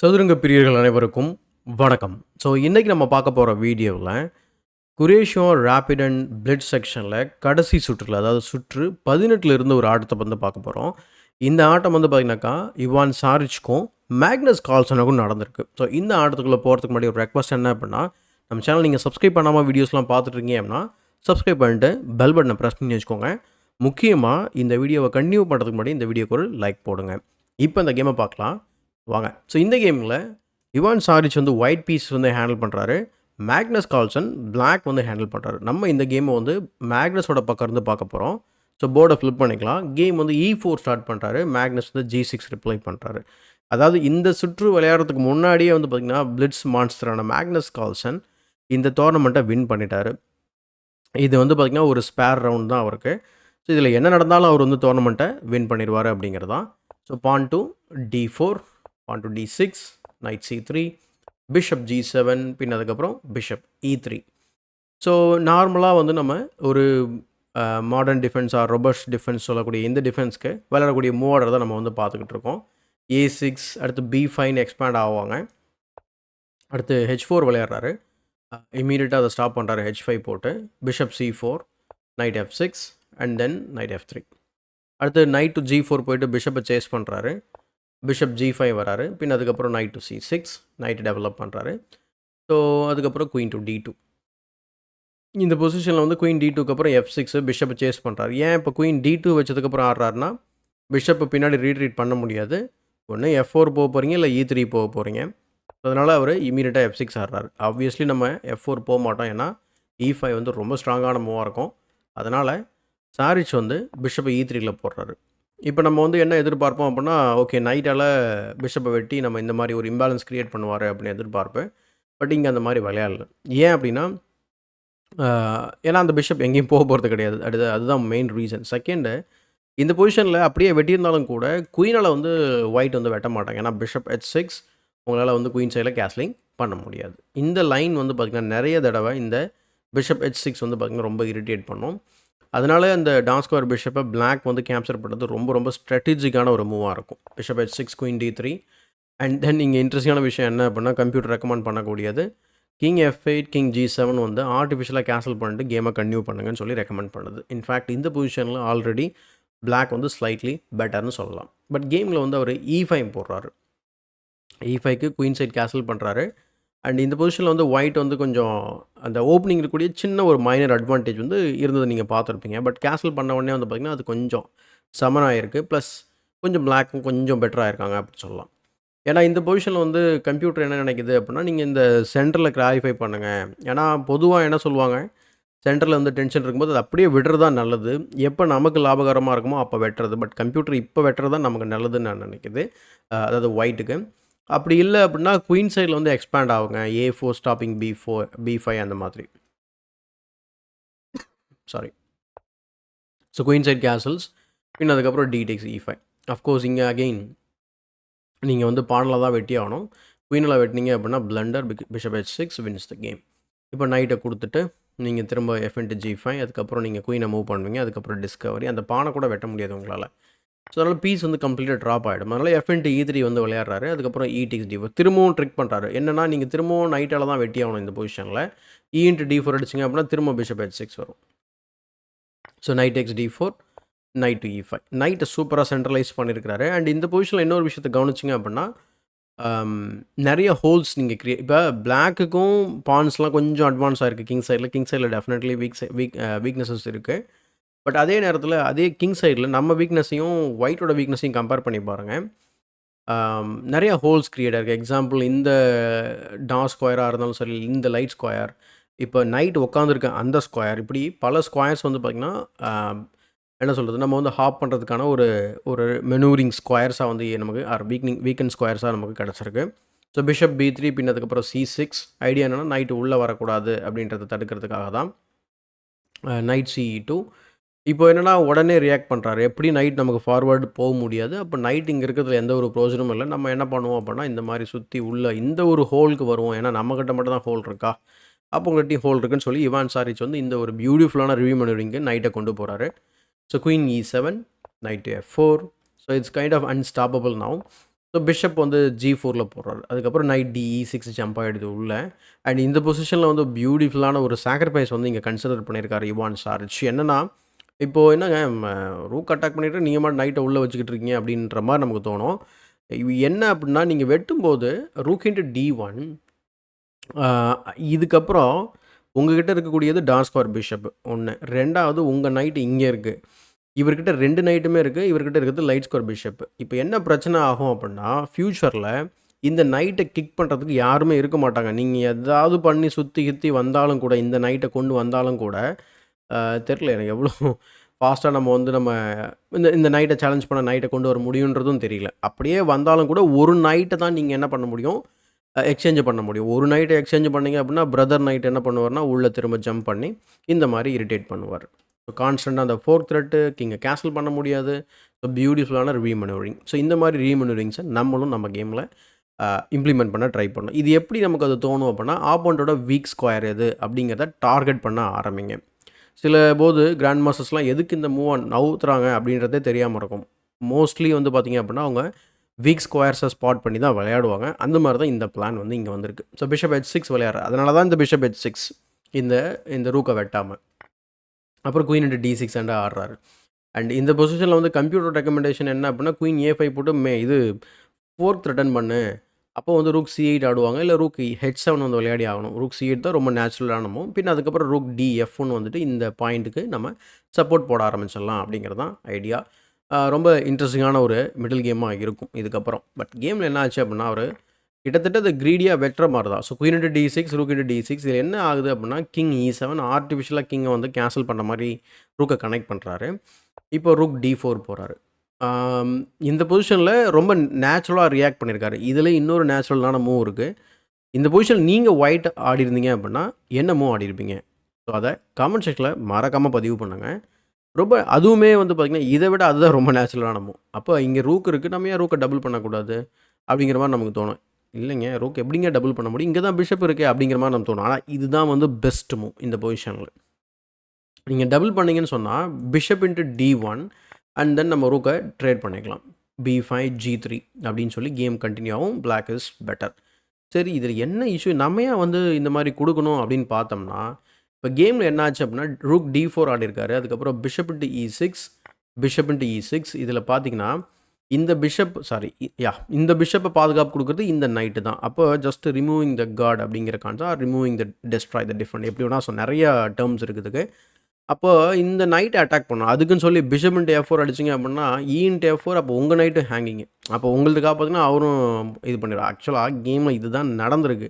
சதுரங்க பிரியர்கள் அனைவருக்கும் வணக்கம். ஸோ இன்றைக்கி நம்ம பார்க்க போகிற வீடியோவில் குரேஷியோ ரேபிட் அண்ட் பிளிட்ஸ் செக்ஷனில் கடைசி சுற்றில், அதாவது சுற்று 18 இருந்து ஒரு ஆட்டத்தை வந்து பார்க்க போகிறோம். இந்த ஆட்டம் வந்து பார்த்திங்கனாக்கா இவான் சாரிச்சுக்கும் மேக்னஸ் கால்சனுக்கும் நடந்திருக்கு. ஸோ இந்த ஆட்டத்துக்குள்ளே போகிறதுக்கு முன்னாடி ஒரு ரெக்வஸ்ட் என்ன அப்படின்னா, நம்ம சேனல் நீங்கள் சப்ஸ்கிரைப் பண்ணாமல் வீடியோஸ்லாம் பார்த்துட்ருக்கீங்க அப்படின்னா சப்ஸ்கிரைப் பண்ணிட்டு பெல் பட்டனை ப்ரெஸ் பண்ணி வச்சுக்கோங்க. முக்கியமாக இந்த வீடியோவை கண்டினியூ பண்ணுறதுக்கு முன்னாடி இந்த வீடியோக்கு ஒரு லைக் போடுங்க. இப்போ இந்த கேமை பார்க்கலாம் வாங்க. ஸோ இந்த கேமில் இவான் சாரிச் வந்து ஒயிட் பீஸ் வந்து ஹேண்டில் பண்ணுறாரு, மேக்னஸ் கால்சன் பிளாக் வந்து ஹேண்டில் பண்ணுறாரு. நம்ம இந்த கேமை வந்து மேக்னஸோட பக்கம் இருந்து பார்க்க போகிறோம். ஸோ போர்டை ஃப்ளிப் பண்ணிக்கலாம். கேம் வந்து E4 ஸ்டார்ட் பண்ணுறாரு, மேக்னஸ் வந்து G6 ரிப்ளை பண்ணுறாரு. அதாவது இந்த சுற்று விளையாடுறதுக்கு முன்னாடியே வந்து பார்த்திங்கன்னா பிளிட்ஸ் மான்ஸ்டரான மேக்னஸ் கால்சன் இந்த டோர்னமெண்ட்டை வின் பண்ணிட்டார். இது வந்து பார்த்திங்கன்னா ஒரு ஸ்பேர் ரவுண்ட் தான் அவருக்கு. ஸோ இதில் என்ன நடந்தாலும் அவர் வந்து டோர்னமெண்ட்டை வின் பண்ணிடுவார் அப்படிங்கிறது தான். So porn to D4, pawn to D6, knight C3, bishop G7, பின் அதுக்கப்புறம் bishop E3. ஸோ நார்மலாக வந்து நம்ம ஒரு modern defence R robust defence சொல்லக்கூடிய இந்த டிஃபென்ஸ்க்கு விளையாடக்கூடிய மூவ் தான் நம்ம வந்து பார்த்துக்கிட்டு இருக்கோம். A6 அடுத்து B5 எக்ஸ்பேண்ட் ஆவாங்க. அடுத்து H4 விளையாடுறாரு, இமீடியட்டாக அதை ஸ்டாப் பண்ணுறாரு H5 போட்டு, bishop C4, knight F6 and then knight F3. அடுத்து நைட் டு G4 போயிட்டு பிஷப்பை சேஸ் பண்ணுறாரு, பிஷப் G5 வராரு, பின் அதுக்கப்புறம் night to C6 night develop பண்ணுறாரு. ஸோ அதுக்கப்புறம் குயின் டு D2. இந்த பொசிஷனில் வந்து குயின் D2க்கு அப்புறம் F6 பிஷப்பை சேஸ் பண்ணுறாரு. ஏன் இப்போ குயின் D2 வச்சதுக்கப்புறம் ஆடுறாருன்னா பிஷப்பை பின்னாடி ரீட்ரீட் பண்ண முடியாது. ஒன்று F4 போக போகிறீங்க, இல்லை E3 போக போகிறீங்க. அதனால் அவர் இமீடியட்டாக F6 ஆடுறாரு. ஆப்வியஸ்லி நம்ம F4 போக மாட்டோம், ஏன்னா E5 வந்து ரொம்ப ஸ்ட்ராங்கான மூவாக இருக்கும். அதனால் சாரிச் வந்து பிஷப்பை E3ல போடுறாரு. இப்போ நம்ம வந்து என்ன எதிர்பார்ப்போம் அப்படின்னா, ஓகே நைட்டால் பிஷப்பை வெட்டி நம்ம இந்த மாதிரி ஒரு இம்பேலன்ஸ் க்ரியேட் பண்ணுவார் அப்படின்னு எதிர்பார்ப்பேன். பட் இங்கே அந்த மாதிரி விளையாடல. ஏன் அப்படின்னா, ஏன்னா அந்த பிஷப் எங்கேயும் போக போகிறது கிடையாது. அதுதான் மெயின் ரீசன். செகண்டு, இந்த பொசிஷனில் அப்படியே வெட்டியிருந்தாலும் கூட குயினால் வந்து ஒயிட் வந்து வெட்ட மாட்டாங்க. ஏன்னா பிஷப் H6 உங்களால் வந்து குயின் சைடில் கேஸ்லிங் பண்ண முடியாது. இந்த லைன் வந்து பார்த்திங்கன்னா நிறைய தடவை இந்த பிஷப் H6 வந்து பார்த்திங்கன்னா ரொம்ப இரிட்டேட் பண்ணும். அதனால அந்த டான்ஸ்கோர் பிஷப்பை பிளாக் வந்து கேப்சர் பண்ணுறது ரொம்ப ரொம்ப ஸ்ட்ராட்டஜிக்கான ஒரு மூவாக இருக்கும். Bishop H6 queen D3 and then இங்கே இன்ட்ரெஸ்டிங்கான விஷயம் என்ன அப்படின்னா, கம்ப்யூட்டர் ரெக்கமெண்ட் பண்ணக்கூடியது கிங் F8 கிங் G7 வந்து ஆர்டிஃபிஷியலாக கேன்சல் பண்ணிட்டு கேமை கன்டினியூ பண்ணுங்கன்னு சொல்லி ரெக்கமெண்ட் பண்ணுது. இன்ஃபேக்ட் இந்த பொசிஷனில் ஆல்ரெடி பிளாக் வந்து ஸ்லைட்லி பெட்டர்னு சொல்லலாம். பட் கேமில் வந்து அவர் E5 போடுறாரு. E5க்கு குயின் சைட் கேன்சல் பண்ணுறாரு. அண்ட் இந்த பொசிஷனில் வந்து ஒயிட் வந்து கொஞ்சம் அந்த ஓப்பனிங் இருக்கக்கூடிய சின்ன ஒரு மைனர் அட்வான்டேஜ் வந்து இருந்தது நீங்கள் பார்த்துருப்பீங்க. பட் கேன்சல் பண்ண உடனே வந்து பார்த்திங்கன்னா அது கொஞ்சம் சமன் ஆகிருக்கு. ப்ளஸ் கொஞ்சம் பிளாக்கும் கொஞ்சம் பெட்டராக இருக்காங்க அப்படின்னு சொல்லலாம். ஏன்னா இந்த பொசிஷனில் வந்து கம்ப்யூட்டர் என்ன நினைக்குது அப்படின்னா, நீங்கள் இந்த சென்டரில் கிளாரிஃபை பண்ணுங்கள். ஏன்னா பொதுவாக என்ன சொல்லுவாங்க, சென்டரில் வந்து டென்ஷன் இருக்கும்போது அது அப்படியே விடுறது தான் நல்லது. எப்போ நமக்கு லாபகரமாக இருக்குமோ அப்போ வெட்டுறது. பட் கம்ப்யூட்டர் இப்போ வெட்டுறது தான் நமக்கு நல்லதுன்னு நான் நினைக்குது, அதாவது ஒயிட்டுக்கு. அப்படி இல்லை அப்படின்னா குயின் சைடில் வந்து எக்ஸ்பேண்ட் ஆகுங்க, A4 ஸ்டாப்பிங் B5 அந்த மாதிரி. Sorry. So queen side castles, பின் அதுக்கப்புறம் D takes E5. அஃப்கோர்ஸ் இங்கே அகெயின் நீங்கள் வந்து பானில் தான் வெட்டி ஆகணும். குயினில் வெட்டினீங்க அப்படின்னா blunder, bishop H6 wins the game. இப்போ நைட்டை கொடுத்துட்டு நீங்கள் திரும்ப F into G5, அதுக்கப்புறம் நீங்கள் குயினை மூவ் பண்ணுவீங்க, அதுக்கப்புறம் டிஸ்கவரி. அந்த பானை கூட வெட்ட முடியாது உங்களால். ஸோ அதனால் பீஸ் வந்து கம்ப்ளீட்டாக ட்ராப் ஆகிடும். அதனால் F into E3 வந்து விளையாடுறாரு. அதுக்கப்புறம் E takes D4 திரும்பவும் ட்ரிக் பண்ணுறாரு. என்னென்னா நீங்கள் திரும்பவும் நைட்டால் தான் வெட்டி ஆகணும் இந்த பொசிஷனில். E into D4 அடிச்சிங்க அப்படின்னா திரும்ப பிஷப் H6 வரும். So night takes D4, night to E5. நைட்டை சூப்பராக சென்ட்ரலைஸ் பண்ணியிருக்கிறாரு. அண்ட் இந்த பொசிஷனில் இன்னொரு விஷயத்தை கவனிச்சிங்க அப்படின்னா, நிறைய ஹோல்ஸ் நீங்கள் இப்போ பிளாக்குக்கும் பான்ஸ்லாம் கொஞ்சம் அட்வான்ஸ் ஆகிருக்கு கிங் சைடில் டெஃபினெட்லி வீக்னஸஸ் இருக்குது. பட் அதே நேரத்தில் அதே கிங் சைடில் நம்ம வீக்னஸையும் ஒயிட்டோட வீக்னஸையும் கம்பேர் பண்ணி பாருங்கள். நிறைய ஹோல்ஸ் க்ரியேட் ஆகிருக்கு. எக்ஸாம்பிள் இந்த ஸ்கொயராக இருந்தாலும் சரி, இந்த லைட் ஸ்கொயர், இப்போ நைட் உட்காந்துருக்க அந்த ஸ்கொயர், இப்படி பல ஸ்கொயர்ஸ் வந்து பார்த்திங்கன்னா என்ன சொல்கிறது, நம்ம வந்து ஹாப் பண்ணுறதுக்கான ஒரு மெனூரிங் ஸ்கொயர்ஸாக வந்து நமக்கு வீக்கன் ஸ்கொயர்ஸாக நமக்கு கிடச்சிருக்கு. ஸோ பிஷப் B3 பின் அதுக்கப்புறம் C6. ஐடியா என்னென்னா நைட்டு உள்ளே வரக்கூடாது அப்படின்றத தடுக்கிறதுக்காக தான். Night CE2. இப்போ என்னென்னா உடனே ரியாக்ட் பண்ணுறாரு. எப்படி நைட் நமக்கு ஃபார்வேர்டு போக முடியாது. அப்போ நைட் இங்கே இருக்கிறதுல எந்த ஒரு ப்ரோஜனமும் இல்லை. நம்ம என்ன பண்ணுவோம் அப்படின்னா, இந்த மாதிரி சுற்றி உள்ள இந்த ஒரு ஹோலுக்கு வருவோம். ஏன்னா நம்மக்கிட்ட மட்டும் தான் ஹோல் இருக்கா, அப்போ உங்கள்கிட்டையும் ஹோல் இருக்குன்னு சொல்லி இவான் சாரிச் வந்து இந்த ஒரு பியூட்டிஃபுல்லான ரிவ்யூ மெனூரிங்கு நைட்டை கொண்டு போகிறாரு. So queen E7, knight to F4. So it's kind of unstoppable now. So bishop வந்து G4ல போடுறாரு. அதுக்கப்புறம் நைட் DE6 ஜம்ப் ஆயிடுது உள்ள. அண்ட் இந்த பொசிஷன்ல வந்து பியூட்டிஃபுல்லான ஒரு சாக்ரிஃபைஸ் வந்து இங்க கன்சிடர் பண்ணியிருக்காரு இவான் சாரிச். என்னன்னா, இப்போ என்னங்க ரூக் அட்டாக் பண்ணிட்டு நீங்க பாட்டுக்கு நைட்ட உள்ள வச்சுக்கிட்டு இருக்கீங்க அப்படின்ற மாரி நமக்கு தோணும். இது என்ன அப்படின்னா, நீங்க வெட்டும்போது ரூக் இன்டு D1 ஆ இதுக்கப்புறம் உங்ககிட்ட இருக்கக்கூடியது டார்க் ஸ்கொயர் பிஷப் 1. 2வது உங்க நைட் இங்க இருக்கு. இவர்கிட்ட 2 நைட்டுமே இருக்கு. இவர்கிட்ட இருக்கிறது லைட் ஸ்கொயர் பிஷப். இப்போ என்ன பிரச்சனை ஆகும் அப்படின்னா, ஃபியூச்சர்ல இந்த நைட்ட கிக் பண்றதுக்கு யாருமே இருக்க மாட்டாங்க. நீங்க ஏதாவது பண்ணி சுத்தி கித்தி வந்தாலும் கூட, இந்த நைட்ட கொண்டு வந்தாலும் கூட, அ தெரியல எனக்கு எவ்வளோ ஃபாஸ்ட்டா நம்ம இந்த இந்த நைட்ட சேலஞ்ச் பண்ண நைட்ட கொண்டு வர முடியுன்றதும் தெரியல. அப்படியே வந்தாலும் கூட ஒரு நைட்ட தான் நீங்க என்ன பண்ண முடியும், எக்ஸ்சேஞ்ச் பண்ண முடியும். ஒரு நைட்ட எக்ஸ்சேஞ்ச் பண்ணீங்க அப்படின்னா, பிரதர் நைட் என்ன பண்ணுவார்னா, உள்ள திரும்ப ஜம்ப் பண்ணி இந்த மாரி இரிட்டேட் பண்ணுவாரு. ஸோ கான்ஸ்டன்ட்டா அந்த 4த் த்ரெட் கிங்க கேன்சல் பண்ண முடியாது. ஸோ பியூட்டிஃபுல்லான ரீமனூவரிங். ஸோ இந்த மாரி ரீமனூவரிங்ஸை நம்மளும் நம்ம கேமில் இம்ப்ளிமெண்ட் பண்ண ட்ரை பண்ணணும். இது எப்படி நமக்கு அது தோணும் அப்படின்னா, ஆப்போனன்ட்டோட வீக் ஸ்கொயர் எது அப்படிங்கிறத டார்கெட் பண்ண ஆரம்பிங்க. சில போது கிராண்ட் மாஸ்டர்ஸ்லாம் எதுக்கு இந்த மூவ நவுத்துறாங்க அப்படின்றதே தெரியாம இருக்கும். மோஸ்ட்லி வந்து பார்த்தீங்க அப்படின்னா, அவங்க வீக் ஸ்கொயர்ஸை ஸ்பாட் பண்ணி தான் விளையாடுவாங்க. அந்த மாரி தான் இந்த பிளான் வந்து இங்க வந்திருக்கு. So bishop H6 விளையாடுறார். அதனால தான் இந்த பிஷப் H6 இந்த இந்த ரூக்க வெட்டாம. அப்புறம் குயின் இன்டு D6 ஆடுறாரு. அண்ட் இந்த பொசிஷனில் வந்து கம்ப்யூட்டர் ரெக்கமெண்டேஷன் என்ன அப்படின்னா, குயின் A5 போட்டு இது 4த் ரிட்டர்ன் பண்ணு. அப்போ வந்து ரூக் C8 ஆடுவாங்க. இல்ல ரூக் H7 வந்து விளையாடி ஆகணும். ரூக் C8 தான் ரொம்ப நேச்சுரலான மூவ். பின்ன அதுக்கப்புறம் ரூக் DF1 வந்துட்டு இந்த பாயிண்ட்டுக்கு நம்ம சப்போர்ட் போட ஆரம்பிச்சிடலாம் அப்படிங்கிறது தான் ஐடியா. ரொம்ப இன்ட்ரெஸ்டிங்கான ஒரு மிடில் கேமா இருக்கும் இதுக்கப்புறம். பட் கேமில் என்ன ஆச்சு அப்படின்னா, அவரு கிட்டத்தட்ட அது கிரீடியா வெட்டுற மாரி தான். So queen into D6, rook into D6 இதில என்ன ஆகுது அப்படின்னா, கிங் E7 ஆர்ட்டிஃபிஷியலா கிங்க வந்து கேன்சல் பண்ண மாரி ரூக்க கனெக்ட் பண்றாரு. இப்போ ரூக் D4 போறாரு. இந்த பொசிஷன்ல ரொம்ப நேச்சுரலா ரியாக்ட் பண்ணியிருக்காரு. இதில இன்னொரு நேச்சுரலான மூவ் இருக்கு. இந்த பொசிஷன் நீங்க ஒயிட் ஆடியிருந்தீங்க அப்படின்னா, என்ன மூவ் ஆடியிருப்பீங்க? ஸோ அத கமெண்ட் செக்ஷன்ல மறக்காம பதிவு பண்ணுங்க. ரொம்ப அதுவுமே வந்து பார்த்தீங்கன்னா, இத விட அதுதான் ரொம்ப நேச்சுரலான மூவ். அப்போ இங்க ரூக் இருக்கு. நம்ம ஏன் ரூக்க டபுள் பண்ணக்கூடாது? அப்படிங்கிற மாரி நமக்கு தோணும். இல்லைங்க ரூக் எப்படிங்க டபுள் பண்ண முடியும்? இங்க தான் பிஷப் இருக்கே அப்படிங்கிற மாரி நமக்கு தோணும். ஆனா இதுதான் வந்து பெஸ்ட் மூவ் இந்த பொசிஷன்ல. நீங்க டபுள் பண்ணீங்கன்னு சொன்னா, bishop into D1 and then நம்ம ரூக்க ட்ரேட் பண்ணிக்கலாம். B5, G3 அப்படின்னு சொல்லி கேம் கன்டின்யூ ஆகும். Black is better. சரி இதில என்ன இஷ்யூ? நம்ம ஏன் வந்து இந்த மாரி குடுக்கணும் அப்படின்னு பார்த்தோம்னா, இப்ப கேம்ல என்ன ஆச்சு அப்படின்னா, ரூக் D4 ஆடியிருக்காரு. அதுக்கப்புறம் bishop into E6, bishop into E6 இதில பார்த்தீங்கன்னா, இந்த பிஷப் சாரி இந்த பிஷப்ப பாதுகாப்பு குடுக்குறது இந்த நைட் தான். அப்போ ஜஸ்ட் ரிமூவிங் த காட் அப்படிங்கிற கான்செப்ட் ரிமூவிங் த டெஸ்ட்ராய் த டிஃபெண்ட் எப்படி வேணா நெறைய டெர்ம்ஸ் இருக்குது இதுக்கு. அப்போ இந்த நைட்ட அட்டாக் பண்ணும். அதுக்குன்னு சொல்லி பிஷப் இன்டு F4 அடிச்சீங்க அப்படின்னா, E இன்டு F4 அப்போ உங்க நைட்டு ஹேங்கிங். அப்போ உங்களது காப்பாத்துனா அவரும் இது பண்ணிருவார். ஆக்சுவலா கேம்ல இதுதான் நடந்திருக்கு.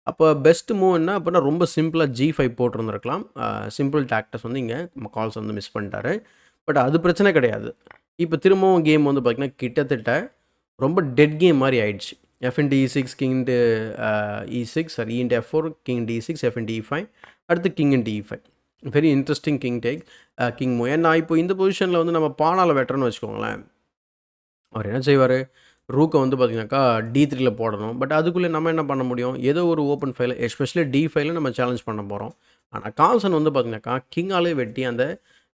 அப்போ பெஸ்ட் மூவ் என்ன அப்படின்னா, ரொம்ப சிம்பிளா G5 போட்டிருந்திருக்கலாம். சிம்பிள் டாக்டிக்ஸ் வந்து இங்க கால்ஸ் வந்து மிஸ் பண்ணிட்டாரு. பட் அது பிரச்சனை கிடையாது. இப்போ திரும்பவும் கேம் வந்து பார்த்தீங்கன்னா, கிட்டத்தட்ட ரொம்ப டெட் கேம் மாரி ஆயிடுச்சு. F into E6, king into E6 sorry E into F4, king into E6, F into E5 அடுத்து king into E5. Very interesting king take king move. ஏன்னா இப்போ இந்த பொசிஷன்ல வந்து நம்ம பானால வெட்டுறோம்னு வச்சுக்கோங்களேன். அவர் என்ன செய்வாரு? ரூக்க வந்து பார்த்தீங்கன்னாக்கா D3ல போடணும். பட் அதுக்குள்ளே நம்ம என்ன பண்ண முடியும்? ஏதோ ஒரு ஓப்பன் ஃபைல எஸ்பெஷலி D5ல நம்ம சேலஞ்ச் பண்ண போறோம். ஆனா கார்ல்சன் வந்து பார்த்தீங்கன்னாக்கா, கிங்காலே வெட்டி அந்த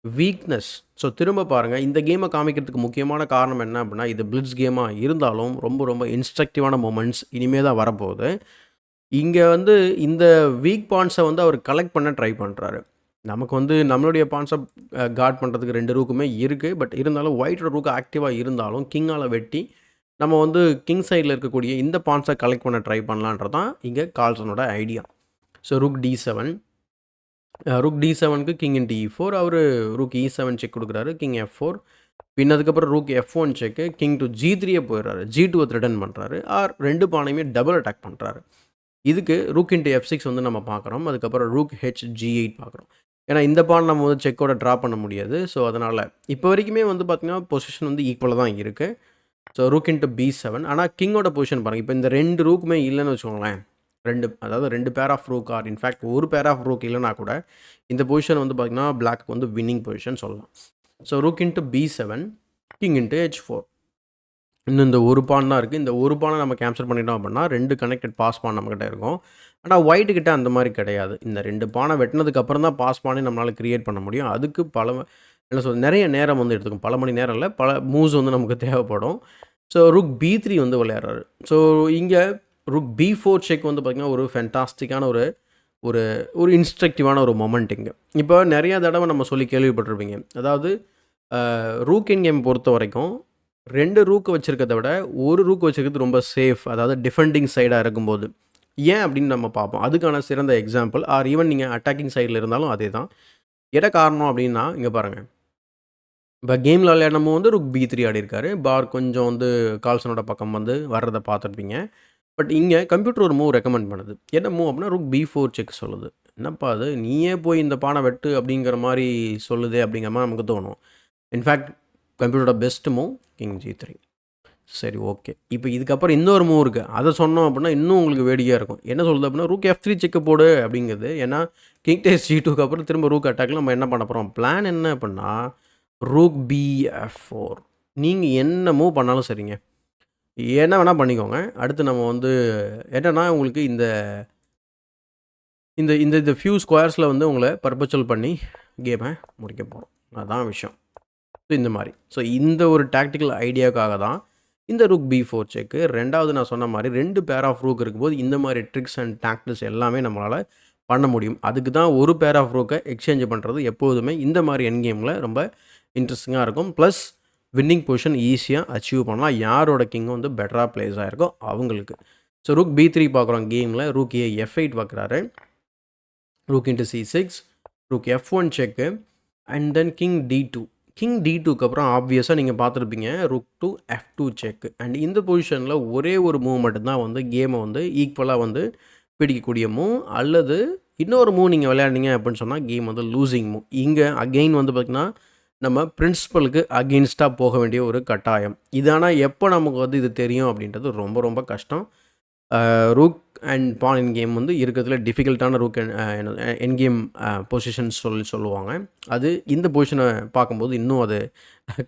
வீக்னஸ் ஸோ திரும்ப பாருங்க, இந்த கேம காமிக்கிறதுக்கு முக்கியமான காரணம் என்ன அப்படின்னா, இது பிளிட்ஸ் கேமா இருந்தாலும் ரொம்ப ரொம்ப இன்ஸ்ட்ரக்டிவான மொமெண்ட்ஸ் இனிமே தான் வரப்போகுது. இங்க வந்து இந்த வீக் பாயிண்ட்ஸ வந்து அவர் கலெக்ட் பண்ண ட்ரை பண்றாரு. நமக்கு வந்து நம்மளுடைய பாயிண்ட்ஸ கார்ட் பண்றதுக்கு 2 ரூக்குமே இருக்கு. பட் இருந்தாலும் ஒயிட்டோட ரூக் ஆக்டிவா இருந்தாலும், கிங்கால வெட்டி நம்ம வந்து கிங் சைட்ல இருக்கக்கூடிய இந்த பாயிண்ட்ஸ கலெக்ட் பண்ண ட்ரை பண்ணலான்றது தான் இங்க கார்ல்சனோட idea. So rook D7 rook D7க்கு கிங் இன்டு E4 அவரு rook E7 check குடுக்குறாரு. King F4 பின்ன அதுக்கப்புறம் rook F1 check king to G3யே போயிடுறாரு. G2 த்ரெட்டன் பண்றாரு. ஆர் 2 பானையுமே டபுள் அட்டாக் பண்றாரு. இதுக்கு ரூக் இன்டு F6 வந்து நம்ம பார்க்குறோம். அதுக்கப்புறம் ரூக் G8 பார்க்குறோம். ஏன்னா இந்த பான் நம்ம வந்து செக்கோட ட்ரா பண்ண முடியாது. ஸோ அதனால இப்போ வரைக்குமே வந்து பார்த்தீங்கன்னா, பொசிஷன் வந்து ஈக்குவலா தான் இருக்கு. ஸோ ரூக் இன்டு B7 ஆனா கிங்கோட பொசிஷன் பாருங்க. இப்போ இந்த 2 ரூக்குமே இல்லன்னு வச்சுக்கோங்களேன். 2 pair of rook R in fact ஒரு பேர் ஆஃப் ரூக் இல்லன்னா கூட, இந்த பொசிஷன் வந்து பார்த்தீங்கன்னா, பிளாக்க்கு வந்து வின்னிங் பொசிஷன் சொல்லலாம். So rook into B7, king into H4 இன்னும் இந்த ஒரு பான் தான் இருக்கு. இந்த ஒரு பான நம்ம கேப்சர் பண்ணிட்டோம் அப்படின்னா, 2 கனெக்டட் பாஸ் பான் நம்மகிட்ட இருக்கும். ஆனா ஒயிட் கிட்ட அந்த மாரி கிடையாது. இந்த 2 பான வெட்டுனதுக்கு அப்புறம் தான் பாஸ் பானே நம்மளால கிரியேட் பண்ண முடியும். அதுக்கு என்ன சொல்றது நெறைய நேரம் வந்து எடுத்துக்கும். பல மணி நேரம் இல்ல, பல மூவ்ஸ் வந்து நமக்கு தேவைப்படும். ஸோ ருக் பி3 வந்து விளையாடுறாரு. ஸோ இங்கே ருக் பி4 செக் வந்து பார்த்திங்கன்னா ஒரு ஃபேன்டாஸ்டிக்கான ஒரு ஒரு ஒரு இன்ஸ்ட்ரக்டிவான ஒரு மொமெண்ட் இங்கே. இப்போ நிறையா தடவை நம்ம சொல்லி கேள்விப்பட்டிருப்பீங்க. அதாவது ரூக் இன் கேம் பொறுத்த வரைக்கும் 2 ரூக் வச்சுருக்கிறத விட ஒரு ரூக் வச்சுருக்கிறது ரொம்ப சேஃப். அதாவது டிஃபெண்டிங் சைடாக இருக்கும்போது. ஏன் அப்படின்னு நம்ம பார்ப்போம். அதுக்கான சிறந்த எக்ஸாம்பிள் ஈவன் நீங்கள் அட்டாக்கிங் சைடில் இருந்தாலும் அதே தான். என்ன காரணம் அப்படின்னா இங்கே பாருங்கள். இப்போ கேமில் விளையாடணும் வந்து ருக் பி3 ஆடிருக்காரு. பார் கொஞ்சம் வந்து கால்சனோட பக்கம் வந்து வர்றதை பார்த்துருப்பீங்க. பட் இங்கே கம்ப்யூட்டர் ஒரு மூவ் ரெக்கமெண்ட் பண்ணுது. என்ன மூவ் அப்படின்னா ருக் பி4 செக் சொல்லுது. என்னப்பா அது நீயே போய் இந்த பானை வெட்டு அப்படிங்கிற மாதிரி சொல்லுதே அப்படிங்கிற மாதிரி நமக்கு தோணும். இன்ஃபேக்ட் கம்ப்யூட்டரோட பெஸ்ட் மூவ் கிங் ஜி3. சரி ஓகே. இப்போ இதுக்கப்புறம் இன்னொரு மூவ் இருக்குது. அதை சொன்னோம் அப்படின்னா இன்னும் உங்களுக்கு வேடிக்கையாக இருக்கும். என்ன சொல்லுது அப்படின்னா ரூக் F3 செக்கு போடு அப்படிங்கிறது. ஏன்னா கிங் டேஸ் G2க்கு அப்புறம் திரும்ப ரூக் அட்டாக்ல நம்ம என்ன பண்ண போகிறோம். பிளான் என்ன அப்படின்னா ரூக் BF4. நீங்கள் என்ன மூவ் பண்ணாலும் சரிங்க. என்ன வேணால் பண்ணிக்கோங்க. அடுத்து நம்ம வந்து என்னென்னா உங்களுக்கு இந்த இந்த இந்த இந்த ஃபியூ ஸ்கொயர்ஸில் வந்து உங்களை பர்பச்சுவல் பண்ணி கேமை முடிக்க போகிறோம். அதுதான் விஷயம். இந்த மாதிரி. ஸோ இந்த ஒரு டாக்டிக்கல் ஐடியாவுக்காக தான் இந்த ருக் பி4 செக்கு. 2வது நான் சொன்ன மாதிரி 2 பேர் ஆஃப் ரூக் இருக்கும்போது இந்த மாதிரி ட்ரிக்ஸ் அண்ட் டாக்டிக்ஸ் எல்லாமே நம்மளால் பண்ண முடியும். அதுக்கு தான் ஒரு பேர் ஆஃப் ரூக்கை எக்ஸ்சேஞ்ச் பண்ணுறது எப்போதுமே இந்த மாதிரி என் கேமில் ரொம்ப இன்ட்ரெஸ்டிங்காக இருக்கும். ப்ளஸ் வின்னிங் பொசிஷன் ஈஸியாக அச்சீவ் பண்ணலாம். யாரோட கிங்கும் வந்து பெட்டராக பிளேஸ் ஆகிருக்கோ அவங்களுக்கு. ஸோ ருக் பி3 பார்க்குறோம் கேமில். ரூக் F8 பார்க்குறாரு. Rook into C6, rook F1 check and then king D2. King D2க்கு அப்புறம் ஆப்வியஸாக நீங்கள் பார்த்துருப்பீங்க rook to F2 cheque. And இந்த பொசிஷனில் ஒரே ஒரு மூவ் மட்டும்தான் வந்து கேமை வந்து ஈக்குவலாக வந்து பிடிக்கக்கூடிய மூவ். அல்லது இன்னொரு மூவ் நீங்கள் விளையாடினீங்க அப்படின்னு சொன்னால் கேம் வந்து லூசிங் மூவ். இங்கே அகெயின் வந்து பார்த்திங்கன்னா நம்ம பிரின்சிபலுக்கு அகெயின்ஸ்டாக போக வேண்டிய ஒரு கட்டாயம். இது ஆனால் எப்போ நமக்கு வந்து இது தெரியும் அப்படின்றது ரொம்ப ரொம்ப கஷ்டம். Rook and pawn endgame வந்து இருக்கிறதுல டிஃபிகல்ட்டான ரூக் என் கேம் பொசிஷன்ஸ் சொல்லுவாங்க. அது இந்த பொசிஷனை பார்க்கும்போது இன்னும் அது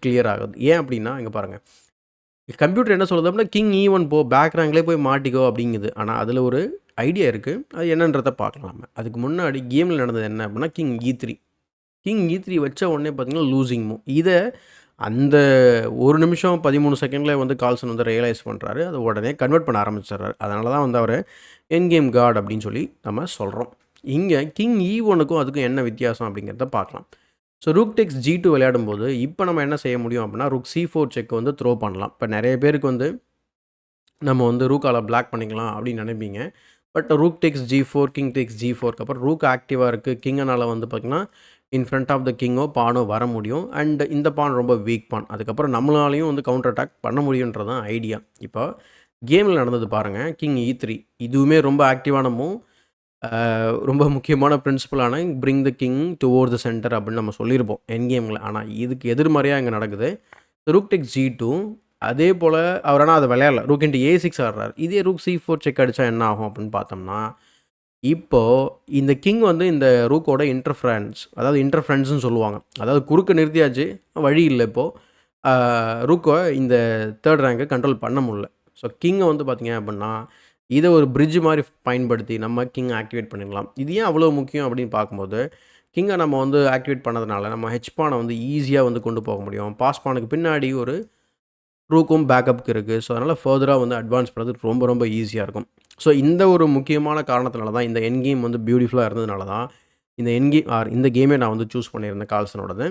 கிளியர் ஆகுது. ஏன் அப்படின்னா இங்கே பாருங்கள். கம்ப்யூட்டர் என்ன சொல்லுது அப்படின்னா கிங் E1 போ பேக் ரேங்க்லேயே போய் மாட்டிக்கோ அப்படிங்குது. ஆனால் அதில் ஒரு ஐடியா இருக்குது. அது என்னன்றதை பார்க்கலாம். அதுக்கு முன்னாடி கேமில் நடந்தது என்ன அப்படின்னா கிங் E3. கிங் E3 வச்ச உடனே பார்த்தீங்கன்னா லூசிங் மூவ். இதை அந்த 1 நிமிஷம் 13 செகண்டில் வந்து கால்சன் வந்து ரியலைஸ் பண்ணுறாரு. அதை உடனே கன்வெர்ட் பண்ண ஆரம்பிச்சிடுறாரு. அதனால தான் வந்து அவர் என் கேம் காட் அப்படின்னு சொல்லி நம்ம சொல்கிறோம். இங்கே கிங் E1க்கும் அதுக்கும் என்ன வித்தியாசம் அப்படிங்கிறத பார்க்கலாம். ஸோ ரூக் டெக்ஸ் G2 விளையாடும்போது இப்போ நம்ம என்ன செய்ய முடியும் அப்படின்னா ரூக் C4 செக் வந்து த்ரோ பண்ணலாம். இப்போ நிறைய பேருக்கு வந்து நம்ம வந்து ரூக்கால் பிளாக் பண்ணிக்கலாம் அப்படின்னு நினைப்பீங்க. But rook takes G4, king takes G4க்கு அப்புறம் ரூக் ஆக்டிவாக இருக்குது. கிங்கனால் வந்து பார்த்திங்கன்னா இன் ஃப்ரண்ட் ஆஃப் த கிங்கோ பானோ வர முடியும். அண்ட் இந்த பான் ரொம்ப வீக் பான். அதுக்கப்புறம் நம்மளாலையும் வந்து கவுண்டர் அட்டாக் பண்ண முடியுன்றது தான் ஐடியா. இப்போ கேமில் நடந்தது பாருங்கள். கிங் E3 இதுவுமே ரொம்ப ஆக்டிவான மூவ். ரொம்ப முக்கியமான பிரின்சிபலான bring the king toward the centre அப்படின்னு நம்ம சொல்லியிருப்போம் என் கேமில். ஆனால் இதுக்கு எதிர்மறையாக இங்கே நடக்குது. ரூக் டெக்ஸ் G2 அதே போல் அவர் ஆனால் அதை விளையாடல. ரூக் இன்ட்டு A6 ஆடுறாரு. இதே ரூக் C4 செக் அடித்தா என்ன ஆகும் அப்படின்னு பார்த்தோம்னா இப்போது இந்த கிங் வந்து இந்த ரூக்கோட அதாவது இன்டர்ஃப்ரென்ஸ்னு சொல்லுவாங்க. அதாவது குறுக்க நிறுத்தியாச்சு, வழி இல்லை இப்போது ரூக்கை இந்த 3rd ரேங்கை கண்ட்ரோல் பண்ண முடியல. ஸோ கிங்கை வந்து பார்த்திங்க அப்படின்னா இதை ஒரு பிரிட்ஜ் மாதிரி பயன்படுத்தி நம்ம கிங்கை ஆக்டிவேட் பண்ணிடலாம். இது ஏன் அவ்வளோ முக்கியம் அப்படின்னு பார்க்கும்போது கிங்கை நம்ம வந்து ஆக்டிவேட் பண்ணதுனால நம்ம ஹெச்பானை வந்து ஈஸியாக வந்து கொண்டு போக முடியும். பாஸ்பானுக்கு பின்னாடி ஒரு ரூக்கும் பேக்கப்புக்கு இருக்குது. ஸோ அதனால் ஃபர்தராக வந்து அட்வான்ஸ் பண்ணுறது ரொம்ப ரொம்ப ஈஸியாக இருக்கும். ஸோ இந்த ஒரு முக்கியமான காரணத்தினால தான் இந்த என் கேம் வந்து பியூட்டிஃபுல்லாக இருந்ததுனால தான் இந்த கேமே நான் வந்து சூஸ் பண்ணியிருந்தேன் கால்சனோடது.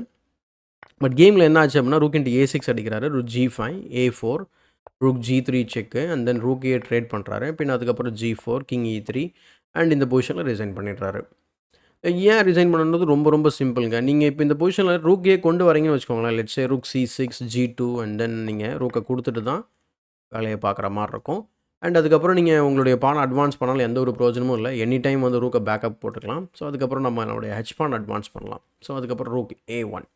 பட் கேமில் என்ன ஆச்சு அப்படின்னா ரூக் இன்ட்டு A6 அடிக்கிறாரு. Rook G5, A4, rook G3 check and then rook A trade பண்ணுறாரு. பின் அதுக்கப்புறம் G4, கிங் E3 அண்ட் இந்த பொசிஷனில் ரிசைன் பண்ணிடுறாரு. ஏன் ரிசைன் பண்ணணுன்றது ரொம்ப ரொம்ப சிம்பிளுங்க. நீங்கள் இப்போ இந்த பொசிஷனில் ரூக் A கொண்டு வரீங்கன்னு வச்சுக்கோங்களேன். Let's say rook C6, G2 and then நீங்கள் ரூக்கை கொடுத்துட்டு தான் வேலையை பார்க்குற மாதிரி இருக்கும். அண்ட் அதுக்கப்புறம் நீங்கள் உங்களுடைய பானை அட்வான்ஸ் பண்ணாலும் எந்த ஒரு பிரயோஜனமும் இல்லை. எனி டைம் வந்து ரூக்கை பேக்கப் போட்டுக்கலாம். ஸோ அதுக்கப்புறம் நம்மளுடைய ஹெச் பான் அட்வான்ஸ் பண்ணலாம். ஸோ அதுக்கப்புறம் ரூக் A1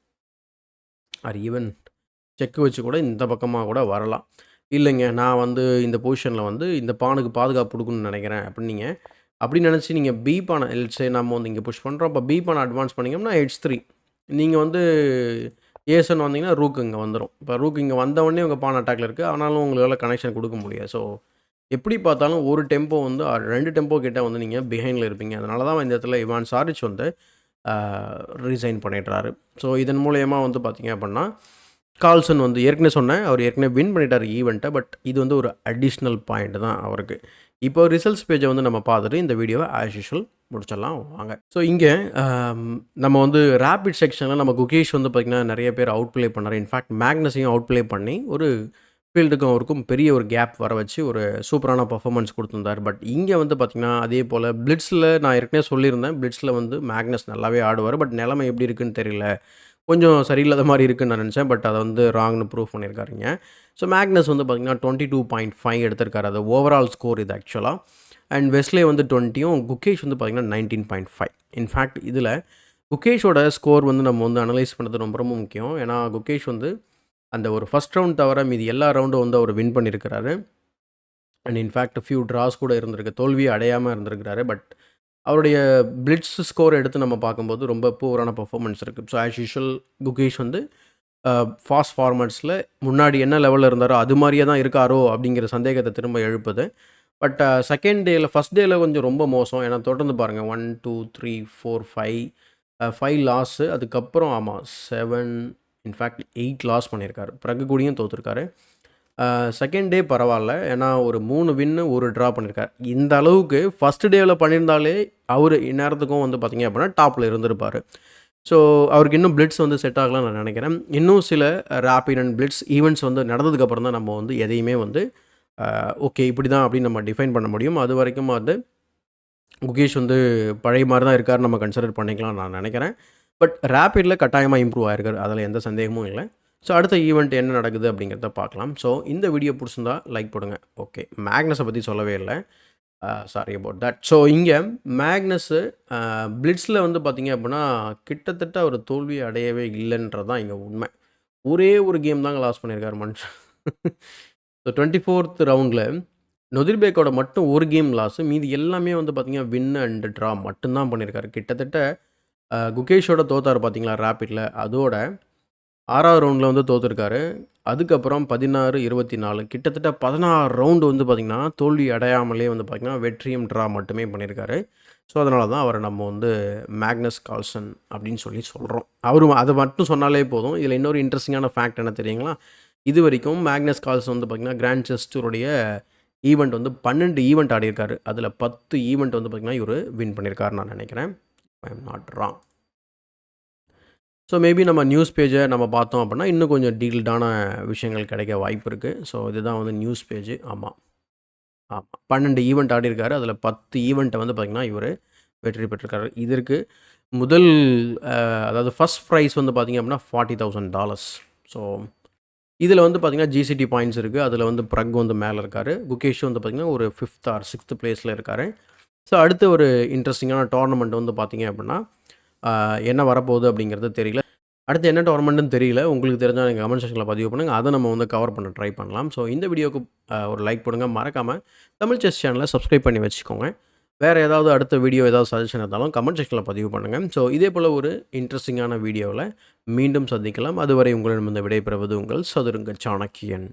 ஆர் ஈவன் செக்கு வச்சு கூட இந்த பக்கமாக கூட வரலாம். இல்லைங்க நான் வந்து இந்த பொசிஷனில் வந்து இந்த பானுக்கு பாதுகாப்பு கொடுக்கணும்னு நினைக்கிறேன் அப்படின்னு அப்படி நினச்சி நீங்கள் பி பானை எல்சே நம்ம வந்து இங்கே புஷ் பண்ணுறோம். அப்போ பி பானை அட்வான்ஸ் பண்ணிங்கன்னா H3 நீங்கள் வந்து ஏசன் வந்தீங்கன்னா ரூக் இங்கே வந்துடும். இப்போ ரூக் இங்கே வந்தவொடனே உங்கள் பான் அட்டாக்ல இருக்குது. ஆனாலும் உங்களால் கனெக்ஷன் கொடுக்க முடியாது. ஸோ எப்படி பார்த்தாலும் ஒரு டெம்போ வந்து 2 டெம்போ கிட்ட வந்து நீங்கள் பிஹைண்டில் இருப்பீங்க. அதனால தான் இந்த இடத்துல இவான் சாரிச் வந்து ரிசைன் பண்ணிடுறாரு. ஸோ இதன் மூலயமா வந்து பார்த்திங்க அப்படின்னா கார்ல்சன் வந்து ஏற்கனவே சொன்னேன். அவர் ஏற்கனவே வின் பண்ணிட்டார் ஈவெண்ட்ட. பட் இது வந்து ஒரு அடிஷ்னல் பாயிண்ட் தான் அவருக்கு. இப்போ ரிசல்ட்ஸ் பேஜை வந்து நம்ம பார்த்துட்டு இந்த வீடியோவை ஆஸ் யூஷுவல் முடிச்சிடலாம் வாங்க. ஸோ இங்கே நம்ம வந்து ரேபிட் செக்ஷனில் நம்ம குகேஷ் வந்து பார்த்திங்கன்னா நிறைய பேர் அவுட் ப்ளே பண்ணார். இன்ஃபேக்ட் மேக்னஸையும் அவுட் ப்ளே பண்ணி ஒரு ஃபீல்டுக்கும் அவருக்கும் பெரிய ஒரு கேப் வர வச்சு ஒரு சூப்பரான பர்ஃபார்மன்ஸ் கொடுத்துருந்தார். பட் இங்கே வந்து பார்த்திங்கன்னா அதே போல் பிளிட்ஸில் நான் ஏற்கனவே சொல்லியிருந்தேன். பிளிட்ஸில் வந்து மேக்னஸ் நல்லாவே ஆடுவார். பட் நிலைமை எப்படி இருக்குன்னு தெரியல, கொஞ்சம் சரியில்லாத மாதிரி இருக்குன்னு நான் நினச்சேன். பட் அதை வந்து ராங்னு ப்ரூவ் பண்ணியிருக்காருங்க. ஸோ மேக்னஸ் வந்து பார்த்திங்கன்னா 22.5 எடுத்திருக்காரு. அது ஓவரால் ஸ்கோர் இது ஆக்சுவலாக. அண்ட் வெஸ்லே வந்து 20யும் குகேஷ் வந்து பார்த்திங்கன்னா 19.5. இன்ஃபேக்ட் இதில் குகேஷோட ஸ்கோர் வந்து நம்ம வந்து அனலைஸ் பண்ணுறது ரொம்ப ரொம்ப முக்கியம். ஏன்னா குகேஷ் வந்து அந்த ஒரு ஃபஸ்ட் ரவுண்ட் தவிர மீதி எல்லா ரவுண்டும் வந்து அவர் வின் பண்ணியிருக்கிறாரு. அண்ட் இன்ஃபேக்ட் ஃபியூ ட்ராஸ் கூட இருந்திருக்கு, தோல்வியை அடையாமல் இருந்திருக்கிறாரு. பட் அவருடைய பிளிட்ஸ் ஸ்கோர் எடுத்து நம்ம பார்க்கும்போது ரொம்ப பூவரான பர்ஃபார்மன்ஸ் இருக்குது. ஸோ ஆஸ் யூஷுவல் குகேஷ் வந்து ஃபாஸ்ட் ஃபார்மட்ஸில் முன்னாடி என்ன லெவலில் இருந்தாரோ அது மாதிரியே தான் இருக்காரோ அப்படிங்கிற சந்தேகத்தை திரும்ப எழுப்புது. பட் செகண்ட் டேயில் ஃபஸ்ட் டேயில் கொஞ்சம் ரொம்ப மோசம். ஏன்னா தொடர்ந்து பாருங்கள் 1 2 3 4 5 லாஸு. அதுக்கப்புறம் ஆமாம் 7 இன்ஃபேக்ட் 8 லாஸ் பண்ணியிருக்காரு. பிறகு கூடயும் தோற்றுருக்காரு. செகண்ட் டே பரவாயில்ல. ஏன்னா ஒரு 3 வின்னு 1 ட்ரா பண்ணியிருக்காரு. இந்த அளவுக்கு ஃபஸ்ட் டேவில் பண்ணியிருந்தாலே அவர் இந்நேரத்துக்கும் வந்து பார்த்திங்க அப்படின்னா டாப்பில் இருந்திருப்பார். ஸோ அவருக்கு இன்னும் பிளிட்ஸ் வந்து செட் ஆகலாம்னு நான் நினைக்கிறேன். இன்னும் சில ரேபிட் அண்ட் பிளிட்ஸ் ஈவெண்ட்ஸ் வந்து நடந்ததுக்கப்புறம் தான் நம்ம வந்து எதையுமே வந்து ஓகே இப்படி தான் அப்படின்னு நம்ம டிஃபைன் பண்ண முடியும். அது வரைக்கும் வந்து குகேஷ் வந்து பழைய மாதிரி தான் இருக்காருன்னு நம்ம கன்சிடர் பண்ணிக்கலாம் நான் நினைக்கிறேன். பட் ரேபிடில் கட்டாயமாக இம்ப்ரூவ் ஆகிருக்காரு, அதில் எந்த சந்தேகமும் இல்லை. ஸோ அடுத்த ஈவெண்ட் என்ன நடக்குது அப்படிங்கிறத பார்க்கலாம். ஸோ இந்த வீடியோ பிடிச்சிருந்தா லைக் போடுங்க. ஓகே, மேக்னஸை பற்றி சொல்லவே இல்லை, சாரி அபவுட் தட். ஸோ இங்கே மேக்னஸு பிளிட்ஸில் வந்து பார்த்திங்க அப்படின்னா கிட்டத்தட்ட ஒரு தோல்வி அடையவே இல்லைன்றது தான் இங்கே உண்மை. ஒரே ஒரு கேம் தாங்க லாஸ் பண்ணியிருக்காரு மனுஷன். ஸோ 24th ரவுண்டில் நொதிர்பேக்கோட மட்டும் ஒரு கேம் லாஸு, மீதி எல்லாமே வந்து பார்த்திங்கன்னா வின் அண்ட் ட்ரா மட்டும்தான் பண்ணியிருக்காரு. கிட்டத்தட்ட குகேஷோட தோத்தார் பார்த்தீங்களா ரேபிடில், அதோட 6வது ரவுண்டில் வந்து தோற்றுருக்காரு. அதுக்கப்புறம் 16 24 கிட்டத்தட்ட 16 ரவுண்டு வந்து பார்த்திங்கன்னா தோல்வி அடையாமலே வந்து பார்த்திங்கன்னா வெற்றியும் ட்ரா மட்டுமே பண்ணியிருக்காரு. ஸோ அதனால தான் அவரை நம்ம வந்து மேக்னஸ் கார்ல்சன் அப்படின்னு சொல்லி சொல்கிறோம். அவரும் அதை மட்டும் சொன்னாலே போதும். இதில் இன்னொரு இன்ட்ரெஸ்டிங்கான ஃபேக்ட் என்ன தெரியுங்களா? இது வரைக்கும் மேக்னஸ் கார்ல்சன் வந்து பார்த்திங்கன்னா கிராண்ட் செஸ் டூருடைய ஈவெண்ட் வந்து 12 ஈவெண்ட் ஆடியிருக்காரு. அதில் 10 ஈவெண்ட் வந்து பார்த்திங்கன்னா இவர் வின் பண்ணியிருக்காருன்னு நான் நினைக்கிறேன். I am not wrong. So maybe நம்ம நியூஸ் பேஜை நம்ம பார்த்தோம் அப்படின்னா இன்னும் கொஞ்சம் டீட்டெயில்டான விஷயங்கள் கிடைக்க வாய்ப்பு இருக்குது. ஸோ இதுதான் வந்து நியூஸ் பேஜ். ஆமாம் 12 ஈவெண்ட் ஆடியிருக்காரு. அதில் 10 ஈவெண்ட்டை வந்து பார்த்திங்கன்னா இவர் வெற்றி பெற்றிருக்காரு. இதற்கு முதல் அதாவது ஃபஸ்ட் ப்ரைஸ் வந்து பார்த்திங்க அப்படின்னா $40,000. ஸோ இதில் வந்து பார்த்திங்கன்னா ஜிசிடி பாயிண்ட்ஸ் இருக்குது. அதில் வந்து ப்ரக் வந்து மேலே இருக்கார். குகேஷ் வந்து பார்த்திங்கன்னா ஒரு 5th or 6th பிளேஸில் இருக்கார். ஸோ அடுத்து ஒரு இன்ட்ரெஸ்டிங்கான டோர்னமெண்ட் வந்து பார்த்திங்க அப்படின்னா என்ன வரப்போகுது அப்படிங்கிறது தெரியல. அடுத்து என்ன டோர்னமெண்ட்டுன்னு தெரியல. உங்களுக்கு தெரிஞ்சால் நீங்கள் கமெண்ட் செக்ஷனில் பதிவு பண்ணுங்கள். அதை நம்ம வந்து கவர் பண்ண ட்ரை பண்ணலாம். ஸோ இந்த வீடியோவுக்கு ஒரு லைக் போடுங்க. மறக்காமல் தமிழ் செஸ் சேனலை சப்ஸ்கிரைப் பண்ணி வச்சுக்கோங்க. வேறு ஏதாவது அடுத்த வீடியோ ஏதாவது சஜஷன் இருந்தாலும் கமெண்ட் செக்ஷனில் பதிவு பண்ணுங்கள். ஸோ இதே போல் ஒரு இன்ட்ரெஸ்டிங்கான வீடியோவில் மீண்டும் சந்திக்கலாம். அதுவரை உங்களிடம் இந்த விடைபெறுவது உங்கள் சதுரங்க சாணக்கியன்.